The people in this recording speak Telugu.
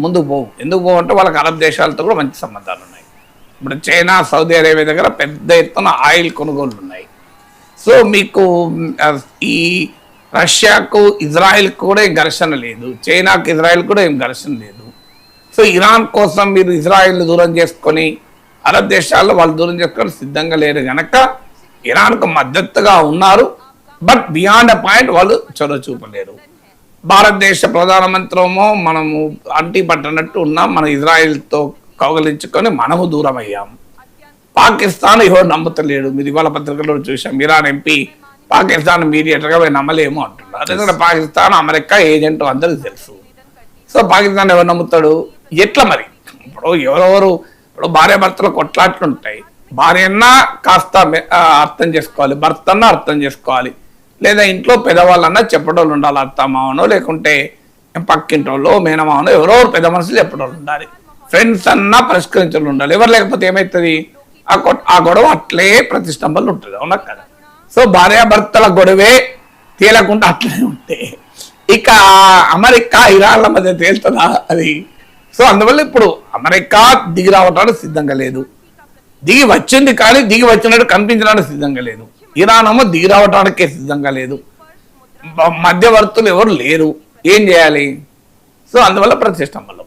ముందుకు పోవు. ఎందుకు పోవు అంటే వాళ్ళకి అరబ్ దేశాలతో కూడా మంచి సంబంధాలు ఉన్నాయి. ఇప్పుడు చైనా, సౌదీ అరేబియా దగ్గర పెద్ద ఎత్తున ఆయిల్ కొనుగోళ్లు ఉన్నాయి. సో మీకు ఈ రష్యాకు ఇజ్రాయెల్కి కూడా ఏం ఘర్షణ లేదు, చైనాకు ఇజ్రాయెల్ కూడా ఏం ఘర్షణ లేదు. సో ఇరాన్ కోసం మీరు ఇజ్రాయెల్ దూరం చేసుకొని అరబ్ దేశాల్లో వాళ్ళు దూరం చేసుకొని సిద్ధంగా లేరు కనుక ఇరాన్కు మద్దతుగా ఉన్నారు. బట్ బియాండ్ అ పాయింట్ వాళ్ళు చొరవ చూపలేరు. భారతదేశ ప్రధానమంత్రిమో మనము అంటి పట్టనట్టు ఉన్నాం, మన ఇజ్రాయెల్తో కౌగలించుకొని మనము దూరం అయ్యాము. పాకిస్తాన్ ఎవరు నమ్ముతలేడు. మీరు ఇవాళ పత్రికలో చూసాం, ఇరాన్ ఎంపీ పాకిస్తాన్ మీడియేటర్గా మేము నమ్మలేము అంటున్నారు. అదే పాకిస్తాన్ అమెరికా ఏజెంట్ అందరికీ తెలుసు. సో పాకిస్తాన్ ఎవరు నమ్ముతాడు? ఎట్లా మరి? ఇప్పుడు ఎవరెవరు ఇప్పుడు భార్య భర్తలు కొట్లాట్లు ఉంటాయి. భార్యన్నా కాస్త అర్థం చేసుకోవాలి, భర్త అన్నా అర్థం చేసుకోవాలి, లేదా ఇంట్లో పెద్దవాళ్ళన్నా చెప్పడం ఉండాలి, అత్తమావనో లేకుంటే పక్కింటోళ్ళు మేనమావనో ఎవరెవరు పెద్ద మనుషులు చెప్పడం ఉండాలి. ఫ్రెండ్స్ అన్నా పరిష్కరించడం ఉండాలి. ఎవరు లేకపోతే ఏమవుతుంది? ఆ గొడవ అట్లే ప్రతిష్టంభలు ఉంటుంది, అవునా కదా? సో భార్యాభర్తల గొడవే తేలకుండా అట్లనే ఉంటే ఇక అమెరికా ఇరాన్ల మధ్య తేలుతుందా అది? సో అందువల్ల ఇప్పుడు అమెరికా దిగి రావడానికి సిద్ధంగా లేదు, దిగి వచ్చింది కానీ దిగి వచ్చినట్టు కనిపించడానికి సిద్ధంగా లేదు. ఇరాన్ ఏమో దిగి రావడానికే సిద్ధంగా లేదు. మధ్యవర్తులు ఎవరు లేరు, ఏం చేయాలి? సో అందువల్ల ప్రతిష్టంభలు